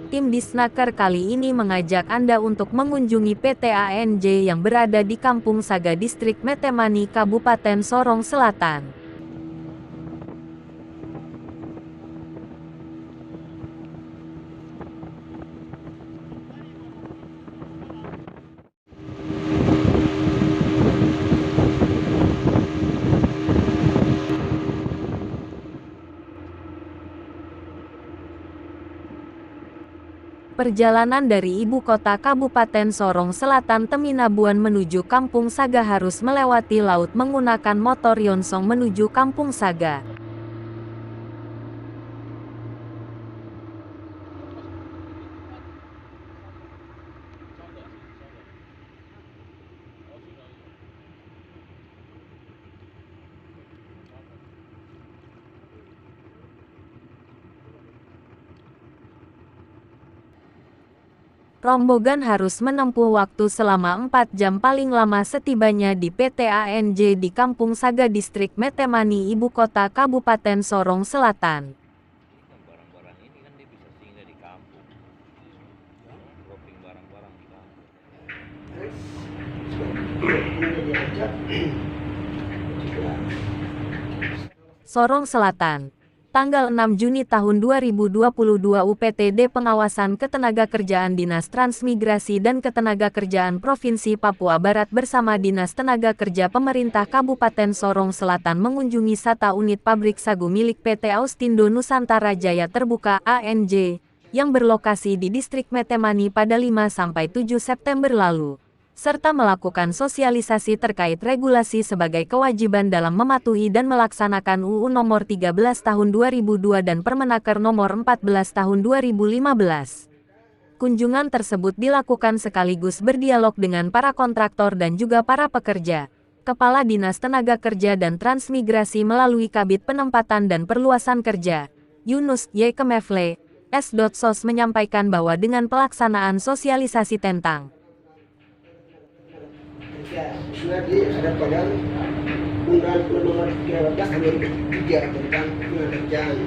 Tim Disnaker kali ini mengajak Anda untuk mengunjungi PT ANJ yang berada di Kampung Saga Distrik Metemani, Kabupaten Sorong Selatan. Perjalanan dari ibu kota Kabupaten Sorong Selatan Teminabuan menuju Kampung Saga harus melewati laut menggunakan motor Yonsong menuju Kampung Saga. Rombongan harus menempuh waktu selama 4 jam paling lama setibanya di PT ANJ di Kampung Saga Distrik Metemani, ibu kota Kabupaten Sorong Selatan. Barang-barang ini kan dia bisa singgah di kampung, dropping barang-barang di kampung. Sorong Selatan, tanggal 6 Juni tahun 2022. UPTD Pengawasan Ketenagakerjaan Dinas Transmigrasi dan Ketenagakerjaan Provinsi Papua Barat bersama Dinas Tenaga Kerja Pemerintah Kabupaten Sorong Selatan mengunjungi SATA unit pabrik sagu milik PT Austindo Nusantara Jaya Terbuka (ANJ) yang berlokasi di Distrik Metemani pada 5-7 September lalu, serta melakukan sosialisasi terkait regulasi sebagai kewajiban dalam mematuhi dan melaksanakan UU Nomor 13 Tahun 2002 dan Permenaker Nomor 14 Tahun 2015. Kunjungan tersebut dilakukan sekaligus berdialog dengan para kontraktor dan juga para pekerja. Kepala Dinas Tenaga Kerja dan Transmigrasi melalui Kabid Penempatan dan Perluasan Kerja, Yunus Y. Kemefle, S.Sos menyampaikan bahwa dengan pelaksanaan sosialisasi tentang ada pada Undang-Undang Nomor 13 Tahun 2003 tentang Ketenagakerjaan.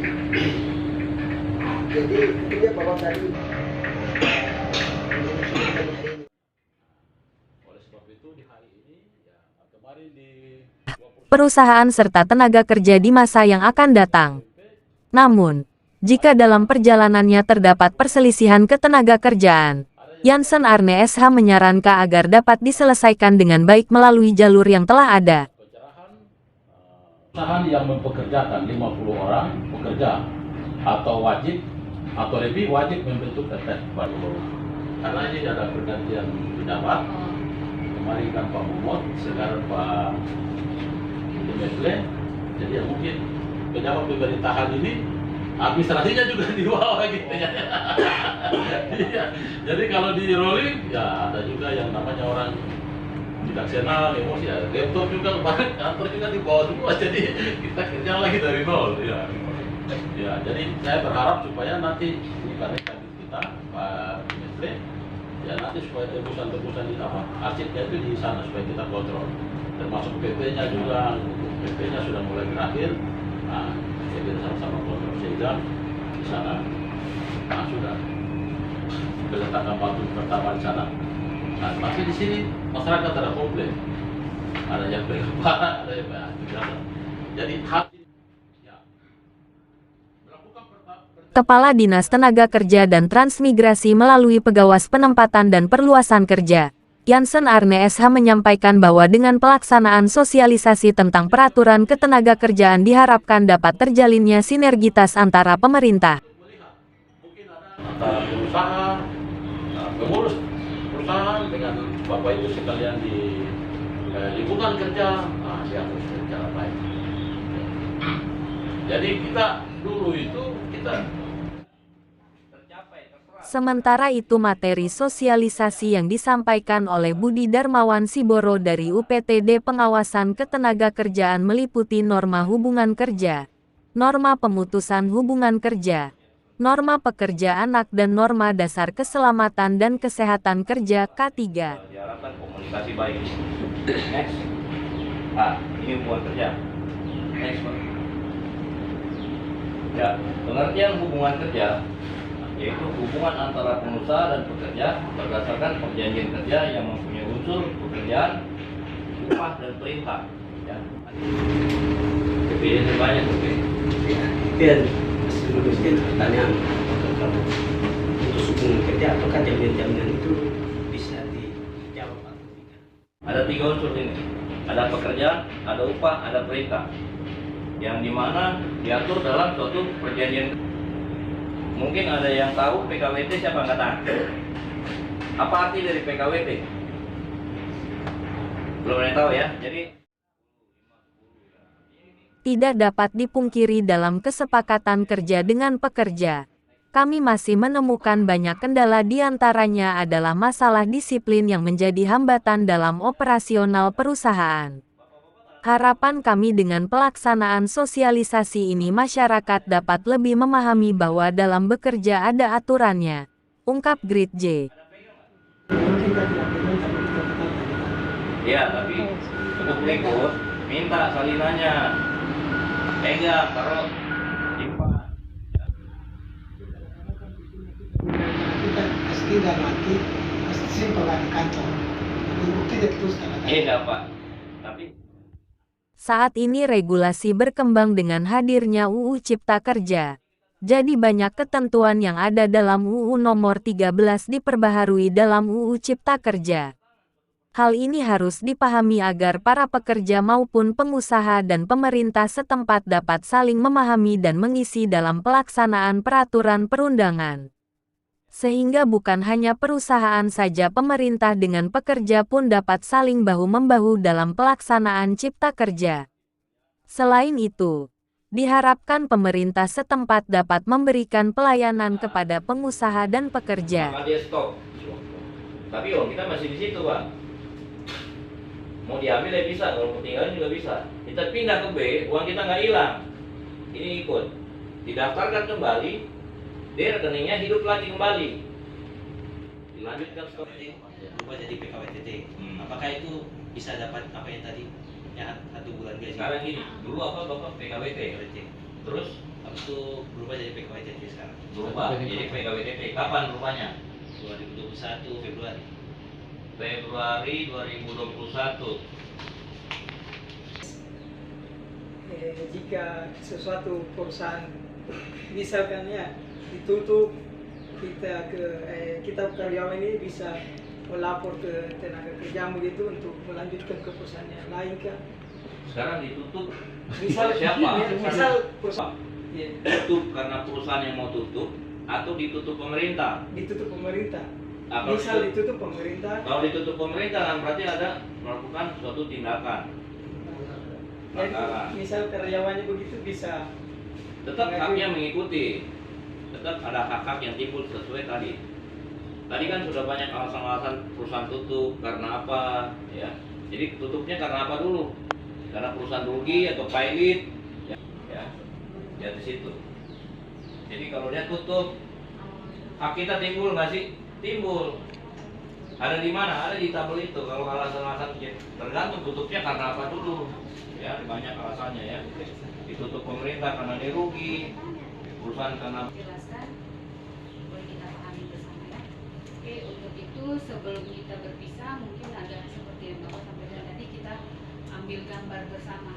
Jadi intinya bahwa tadi Oleh sebab itu di hari ini ya kemarin di perusahaan serta tenaga kerja di masa yang akan datang. Namun, jika dalam perjalanannya terdapat perselisihan ketenaga kerjaan, Jansen Arne SH menyarankan agar dapat diselesaikan dengan baik melalui jalur yang telah ada. Perusahaan yang mempekerjakan 50 orang pekerja atau wajib atau lebih wajib membentuk RT baru. Karena ini ada pergantian pejabat. Kemarin kan Pak Mumot, sekarang Pak Demesle. Jadi ya mungkin pejabat pemerintahan ini administrasinya juga di bawah gitu ya. Iya. Jadi kalau di rolling ya ada juga yang namanya orang bijaksana, emosi ya. Laptop juga kemarin kantor juga di bawah semua. Jadi kita kerja lagi dari nol ya. Ya, jadi saya berharap supaya nanti ini karena kita Pak Mestre ya nanti supaya tebusan-tebusan di apa arsipnya itu di sana supaya kita kontrol. Termasuk PP-nya juga, PP-nya sudah mulai berakhir. Nah, kita sama-sama kontrol sehingga di sana sudah meletakkan batu pertama di sana. Nah, masih di sini masyarakat ada komplain, ada yang berkepala, ada yang biasa. Jadi hal ya, melakukan Kepala Dinas Tenaga Kerja dan Transmigrasi melalui Pegawas Penempatan dan Perluasan Kerja, Jansen Arne SH menyampaikan bahwa dengan pelaksanaan sosialisasi tentang peraturan ketenagakerjaan diharapkan dapat terjalinnya sinergitas antara pemerintah, antara pengusaha, pengurus perusahaan dengan Bapak Ibu sekalian di lingkungan kerja, dia harus berjalan baik. Jadi kita dulu itu kita Sementara itu materi sosialisasi yang disampaikan oleh Budi Darmawan Siboro dari UPTD Pengawasan Ketenagakerjaan meliputi norma hubungan kerja, norma pemutusan hubungan kerja, norma pekerja anak dan norma dasar keselamatan dan kesehatan kerja K3. Diharapkan komunikasi baik. Next. Ini hubungan kerja. Next, Pak. Ya, pengertian hubungan kerja yaitu hubungan antara pengusaha dan pekerja berdasarkan perjanjian kerja yang mempunyai unsur pekerjaan, upah dan perintah. Ya. Kebedaannya banyak, oke. Ya, itu yang menuliskan pertanyaan kalau untuk hubungan kerja apakah jaminan-jaminan itu bisa dijawab atau tidak? Ada 3 unsur ini. Ada pekerjaan, ada upah, ada perintah. Yang dimana diatur dalam suatu perjanjian. Mungkin ada yang tahu PKWT, siapa nggak tahu? Apa arti dari PKWT? Belum ada yang tahu ya. Jadi Tidak dapat dipungkiri dalam kesepakatan kerja dengan pekerja, kami masih menemukan banyak kendala, di antaranya adalah masalah disiplin yang menjadi hambatan dalam operasional perusahaan. Harapan kami dengan pelaksanaan sosialisasi ini masyarakat dapat lebih memahami bahwa dalam bekerja ada aturannya, ungkap Grid J. ya, tapi untuk berikut minta salinannya, pegang, taruh simpan. Kita pasti dan mati pasti simpel di kantor. Untuk tidak terus Iya Pak. Tapi Saat ini regulasi berkembang dengan hadirnya UU Cipta Kerja. Jadi banyak ketentuan yang ada dalam UU Nomor 13 diperbaharui dalam UU Cipta Kerja. Hal ini harus dipahami agar para pekerja maupun pengusaha dan pemerintah setempat dapat saling memahami dan mengisi dalam pelaksanaan peraturan perundangan. Sehingga bukan hanya perusahaan saja, pemerintah dengan pekerja pun dapat saling bahu-membahu dalam pelaksanaan cipta kerja. Selain itu, diharapkan pemerintah setempat dapat memberikan pelayanan kepada pengusaha dan pekerja. maka dia stop. Tapi uang kita masih di situ, Pak. Mau diambil ya bisa, kalau mau tinggalin juga bisa. Kita pindah ke B, uang kita nggak hilang. Ini ikut. Didaftarkan kembali, dia rekeningnya hidup lagi kembali. Dilanjutkan stop. Berubah jadi PKWTT. Apakah itu bisa dapat apa yang tadi? Ya, 1 bulan gaji. Sekarang gini, dulu apa Bapak PKWT? PKWT. Terus Habis itu berubah jadi PKWTT sekarang. berubah jadi PKWTT. Kapan berubahnya? 2021 Februari. Februari 2021. Jika sesuatu perusahaan misalkan ya ditutup, kita karyawan ini bisa melapor ke tenaga kerja begitu untuk melanjutkan ke perusahaan yang lain kan. Sekarang ditutup. Misal Siapa? misal perusahaan ya, Tutup karena perusahaan yang mau tutup atau ditutup pemerintah? ditutup pemerintah. Kalau Misal ditutup- ditutup pemerintah, Kalau ditutup pemerintah kan berarti ada melakukan suatu tindakan. jadi Pelanggaran. misal karyawannya begitu bisa Tetap haknya mengikuti. Tetap ada hak-hak yang timbul sesuai tadi. Tadi kan sudah banyak alasan-alasan perusahaan tutup karena apa, ya. Jadi tutupnya karena apa dulu? Karena perusahaan rugi atau pilot, ya. Ya di situ. Jadi kalau dia tutup, hak kita timbul nggak sih? Timbul. Ada di mana? Ada di tabel itu. Kalau alasan-alasan tergantung tutupnya karena apa dulu. Ya, banyak alasannya ya. Ditutup pemerintah karena dia rugi, perusahaan karena Jelaskan, boleh kita pahami bersama ya. Oke, untuk itu sebelum kita berpisah mungkin ada seperti yang Bapak sampaikan tadi, kita ambil gambar bersama